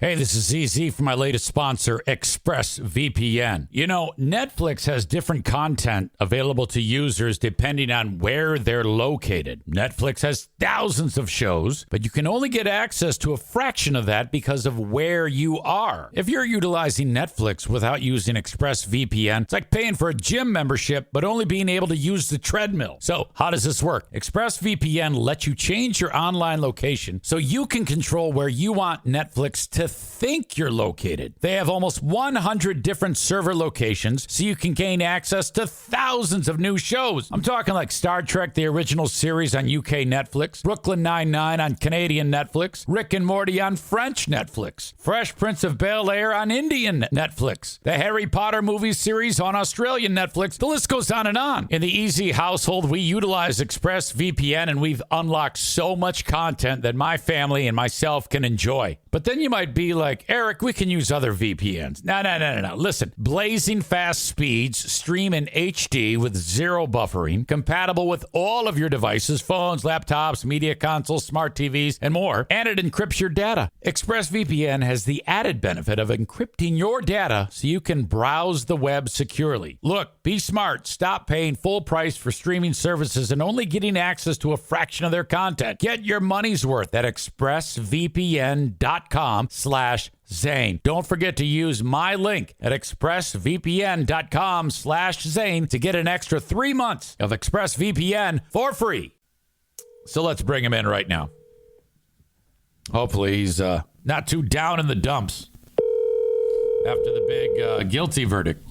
Hey, this is ZZ from my latest sponsor, ExpressVPN. You know, Netflix has different content available to users depending on where they're located. Netflix has thousands of shows, but you can only get access to a fraction of that because of where you are. If you're utilizing Netflix without using ExpressVPN, it's like paying for a gym membership, but only being able to use the treadmill. So, how does this work? ExpressVPN lets you change your online location so you can control where you want Netflix to think you're located. They have almost 100 different server locations, so you can gain access to thousands of new shows. I'm talking like Star Trek, the original series on UK Netflix, Brooklyn Nine-Nine on Canadian Netflix, Rick and Morty on French Netflix, Fresh Prince of Bel-Air on Indian Netflix, the Harry Potter movie series on Australian Netflix. The list goes on and on. In the Easy household, we utilize ExpressVPN, and we've unlocked so much content that my family and myself can enjoy. But then you might be like, Eric, we can use other VPNs. No. Listen, blazing fast speeds, stream in HD with zero buffering, compatible with all of your devices, phones, laptops, media consoles, smart TVs, and more. And it encrypts your data. ExpressVPN has the added benefit of encrypting your data so you can browse the web securely. Look, be smart. Stop paying full price for streaming services and only getting access to a fraction of their content. Get your money's worth at expressvpn.com/Zane. Don't forget to use my link at expressvpn.com/Zane to get an extra 3 months of ExpressVPN for free. So let's bring him in right now. Hopefully he's not too down in the dumps after the big guilty verdict.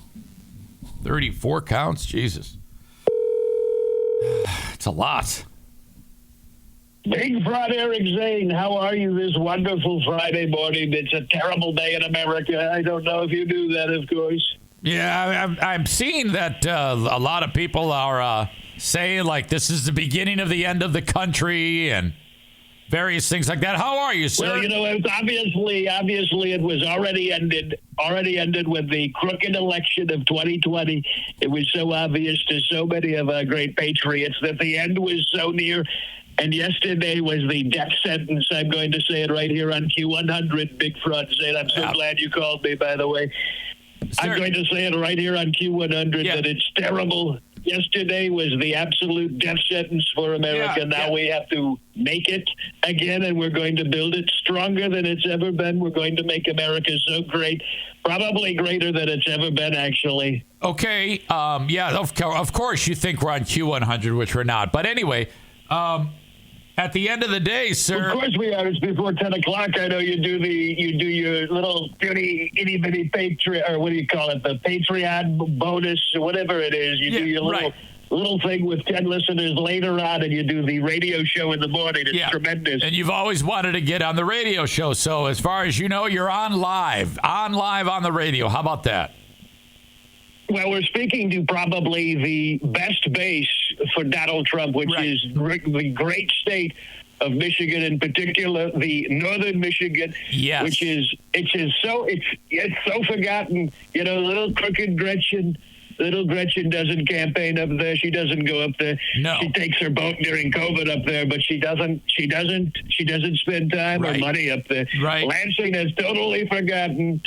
34 counts, Jesus. It's a lot. Big Fraud Eric Zane, how are you this wonderful Friday morning? It's a terrible day in America. I don't know if you knew that, of course. Yeah, I'm seeing that a lot of people are saying, like, this is the beginning of the end of the country and various things like that. How are you, sir? Well, you know, it's obviously it was already ended with the crooked election of 2020. It was so obvious to so many of our great patriots that the end was so near. And yesterday was the death sentence. I'm going to say it right here on Q100, Big Fraud Zane. I'm so glad you called me, by the way. Sir, I'm going to say it right here on Q100 that it's terrible. Yesterday was the absolute death sentence for America. Now we have to make it again, and we're going to build it stronger than it's ever been. We're going to make America so great, probably greater than it's ever been, actually. Okay. Of course you think we're on Q100, which we're not. But anyway, at the end of the day, sir. Of course we are. It's before 10 o'clock. I know you do your little itty bitty Patreon, or what do you call it? The Patreon bonus, whatever it is. You do your little thing with 10 listeners later on, and you do the radio show in the morning. It's tremendous. And you've always wanted to get on the radio show. So as far as you know, you're on live on the radio. How about that? Well, we're speaking to probably the best base for Donald Trump, which is the great state of Michigan, in particular, the northern Michigan, which is so forgotten. You know, little crooked Gretchen. Little Gretchen doesn't campaign up there. She doesn't go up there. No. She takes her boat during COVID up there, but she doesn't spend time or money up there. Right. Lansing has totally forgotten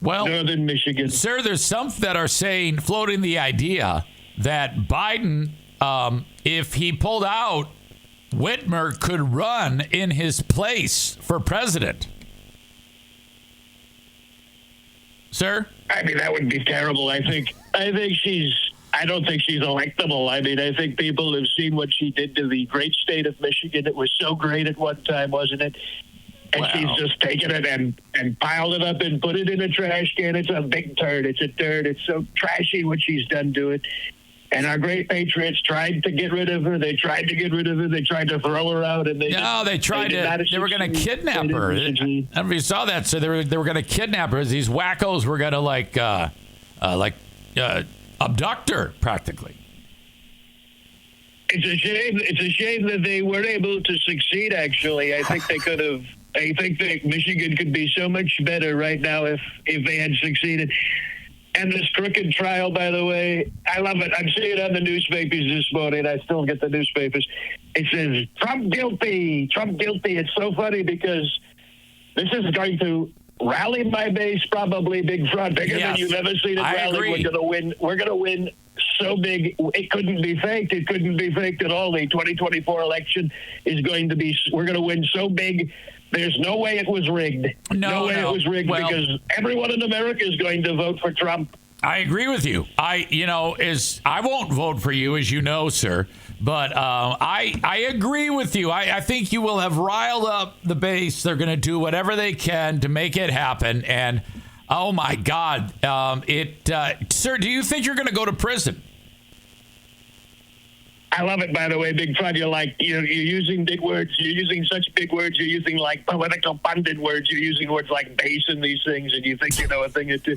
northern Michigan. Sir, there's some that are floating the idea that Biden, if he pulled out, Whitmer could run in his place for president. Sir? I mean, that would be terrible. I don't think she's electable. I mean, I think people have seen what she did to the great state of Michigan. It was so great at one time, wasn't it? And she's just taken it and piled it up and put it in a trash can. It's a big turd. It's a turd. It's so trashy what she's done to it. And our great patriots tried to get rid of her. They tried to get rid of her. They tried to throw her out. And they were going to kidnap her. Everybody saw that. So they were going to kidnap her. These wackos were going to abduct her practically. It's a shame that they weren't able to succeed. Actually, I think they could have. I think that Michigan could be so much better right now if they had succeeded. And this crooked trial, by the way, I love it. I'm seeing it on the newspapers this morning. I still get the newspapers. It says, Trump guilty, Trump guilty. It's so funny because This is going to rally my base, probably big fraud, bigger than you've ever seen it rally. Agree. We're going to win. We're going to win so big. It couldn't be faked. It couldn't be faked at all. The 2024 election is going to be. We're going to win so big. There's no way it was rigged. No way it was rigged, because everyone in America is going to vote for Trump. I agree with you. I won't vote for you, as you know, sir. But I agree with you. I think you will have riled up the base. They're going to do whatever they can to make it happen. And oh my God, sir, do you think you're going to go to prison? I love it, by the way, Big Fun. You're using big words. You're using such big words. You're using like political pundit words. You're using words like base in these things, and you think you know a thing or two.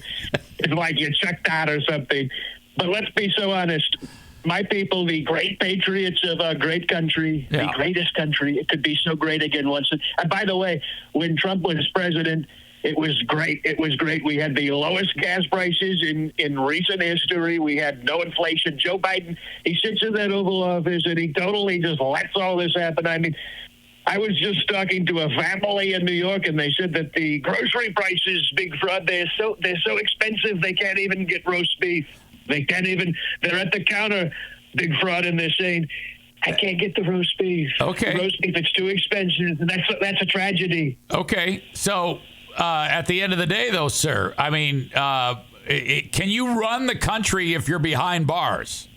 It's like you're checked out or something. But let's be so honest. My people, the great patriots of our great country, the greatest country, it could be so great again once. And by the way, when Trump was president, it was great. It was great. We had the lowest gas prices in recent history. We had no inflation. Joe Biden, he sits in that Oval Office and he totally just lets all this happen. I mean, I was just talking to a family in New York, and they said that the grocery prices, Big Fraud, they're so expensive they can't even get roast beef. They can't even. They're at the counter, Big Fraud, and they're saying, "I can't get the roast beef. Okay, the roast beef, it's too expensive." And that's a tragedy. Okay, so at the end of the day, though, sir, I mean, can you run the country if you're behind bars?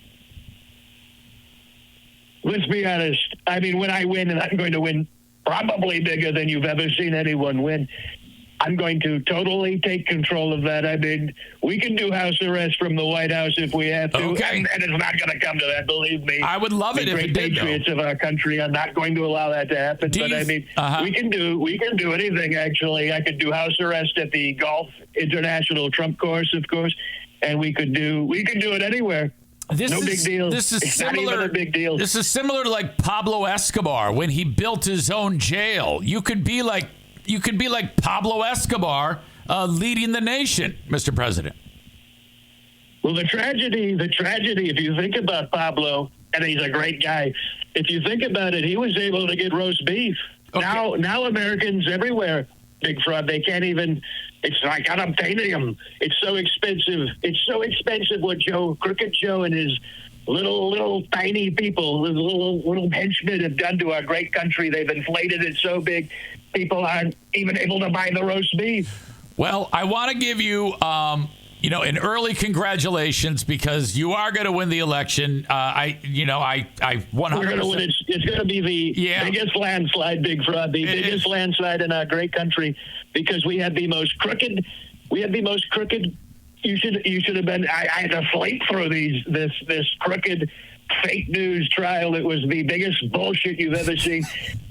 Let's be honest. I mean, when I win, and I'm going to win probably bigger than you've ever seen anyone win, I'm going to totally take control of that. I mean, we can do house arrest from the White House if we have to, okay. and it's not going to come to that, believe me. I would love it if it did, patriots of our country are not going to allow that to happen. I mean, we can do anything, actually. I could do house arrest at the Golf International Trump course, of course, and we could do it anywhere. Big deal. It's not even a big deal. This is similar to like Pablo Escobar when he built his own jail. You could be like Pablo Escobar leading the nation, Mr. President. Well, the tragedy, if you think about Pablo, and he's a great guy, if you think about it, he was able to get roast beef. Okay. Now Americans everywhere, Big Fraud, they can't even, it's like unobtainium. It's so expensive. It's so expensive what Crooked Joe and his little tiny people, little henchmen have done to our great country. They've inflated it so big, people aren't even able to buy the roast beef. Well, I want to give you, an early congratulations, because you are going to win the election. I 100%. We're going to win. It's going to be the biggest landslide, Big Fraud, the biggest landslide in our great country, because we had the most crooked. You should have been. I had to sleep through this crooked fake news trial. It was the biggest bullshit you've ever seen.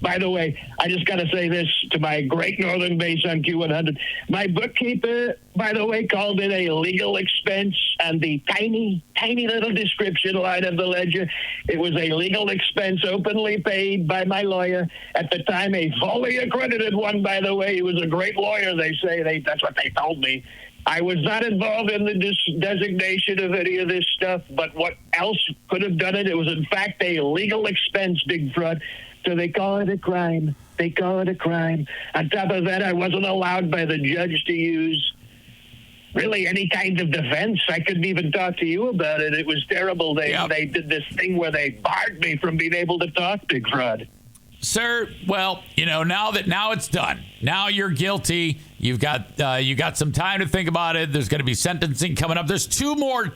By the way, I just got to say this to my great northern base on Q100. My bookkeeper, by the way, called it a legal expense on the tiny little description line of the ledger. It was a legal expense openly paid by my lawyer at the time, a fully accredited one, by the way. He was a great lawyer, they say. That's what they told me. I was not involved in the designation of any of this stuff, but what else could have done it? It was, in fact, a legal expense, Big Fraud. So they call it a crime. On top of that, I wasn't allowed by the judge to use really any kind of defense. I couldn't even talk to you about it. It was terrible. They did this thing where they barred me from being able to talk, Big Fraud. Sir, well, now it's done. Now you're guilty. You got some time to think about it. There's going to be sentencing coming up. There's 2 more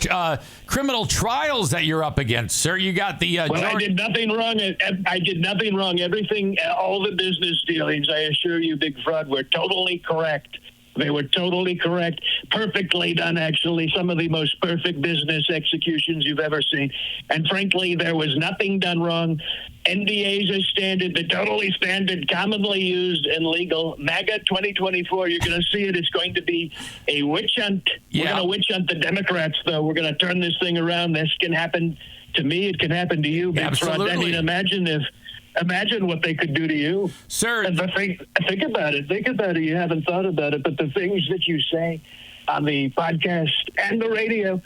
criminal trials that you're up against, sir. You got the. I did nothing wrong. I did nothing wrong. Everything, all the business dealings, I assure you, Big Fraud, were totally correct. They were totally correct. Perfectly done, actually. Some of the most perfect business executions you've ever seen. And frankly, there was nothing done wrong. NDAs are standard. They're totally standard, commonly used and legal. MAGA 2024, you're going to see it. It's going to be a witch hunt. We're going to witch hunt the Democrats, though. We're going to turn this thing around. This can happen to me. It can happen to you, Big Fraud. I mean, imagine what they could do to you. Sir. And think about it. You haven't thought about it, but the things that you say on the podcast and the radio,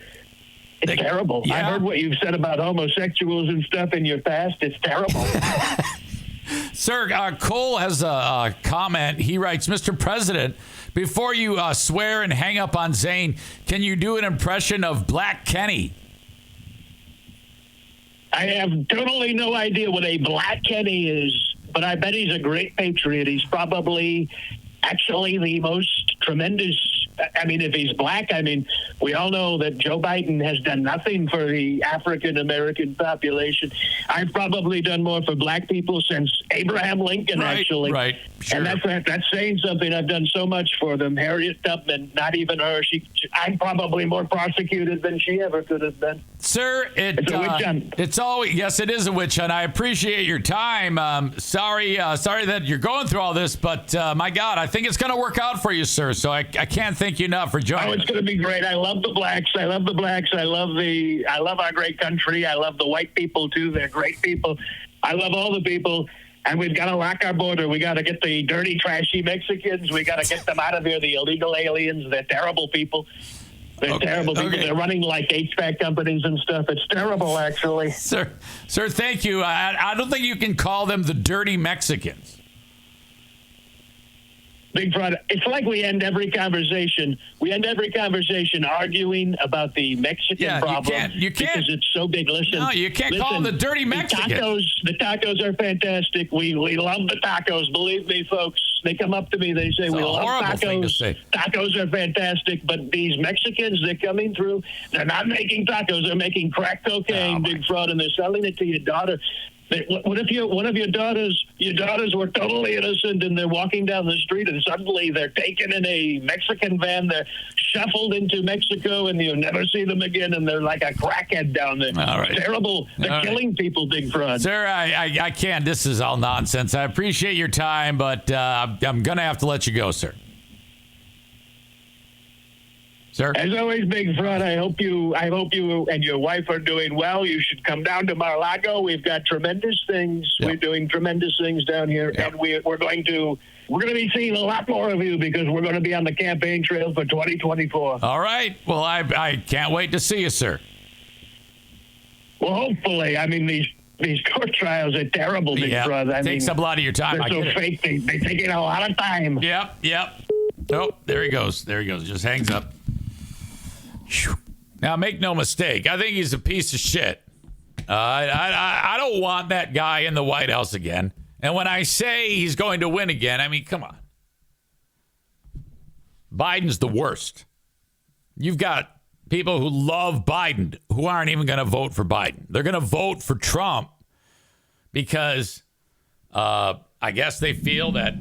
it's terrible. Yeah. I heard what you've said about homosexuals and stuff in your past. It's terrible. Sir, Cole has a comment. He writes, Mr. President, before you swear and hang up on Zane, can you do an impression of Black Kenny? I have totally no idea what a Black Kenny is, but I bet he's a great patriot. He's probably actually the most tremendous. I mean, if he's black, I mean, we all know that Joe Biden has done nothing for the African-American population. I've probably done more for black people since Abraham Lincoln, actually. Right, sure. And that's saying something. I've done so much for them. Harriet Tubman, not even her. I'm probably more prosecuted than she ever could have been. Sir, it's a witch hunt. It's always, yes, it is a witch hunt. I appreciate your time. Sorry that you're going through all this, but my God, I think it's going to work out for you, sir. So I can't thank you enough for joining. Oh, it's going to be great. I love the blacks. I love our great country. I love the white people too. They're great people. I love all the people. And we've got to lock our border. We got to get the dirty, trashy Mexicans. We got to get them out of here. The illegal aliens. They're terrible people. They're terrible people. They're running like HVAC companies and stuff. It's terrible, actually. Sir, thank you. I don't think you can call them the dirty Mexicans. Big fraud. It's like we end every conversation. Arguing about the Mexican problem. You can't. Because it's so big. Listen. No, you can't call them the dirty Mexicans. The tacos are fantastic. We love the tacos. Believe me, folks. They come up to me. They say, we love tacos. Tacos are fantastic. But these Mexicans, they're coming through. They're not making tacos. They're making crack cocaine, big fraud, and they're selling it to your daughter. What if one of your daughters were totally innocent and they're walking down the street and suddenly they're taken in a Mexican van, they're shuffled into Mexico and you'll never see them again and they're like a crackhead down there. All right. It's terrible. They're killing people, big fraud. Sir, I can't. This is all nonsense. I appreciate your time, but I'm going to have to let you go, sir. Sir? As always, big fraud. I hope you and your wife are doing well. You should come down to Mar-a-Lago. We've got tremendous things. Yep. We're doing tremendous things down here, and we're going to be seeing a lot more of you because we're going to be on the campaign trail for 2024. All right. Well, I can't wait to see you, sir. Well, hopefully. I mean, these court trials are terrible, big fraud. I takes up a lot of your time. They're so fake. They take a lot of time. Yep. Oh, there he goes. Just hangs up. Now, make no mistake. I think he's a piece of shit. I don't want that guy in the White House again. And when I say he's going to win again, I mean, come on. Biden's the worst. You've got people who love Biden who aren't even going to vote for Biden. They're going to vote for Trump because I guess they feel that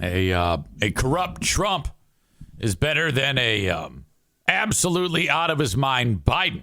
a corrupt Trump is better than a absolutely out of his mind Biden.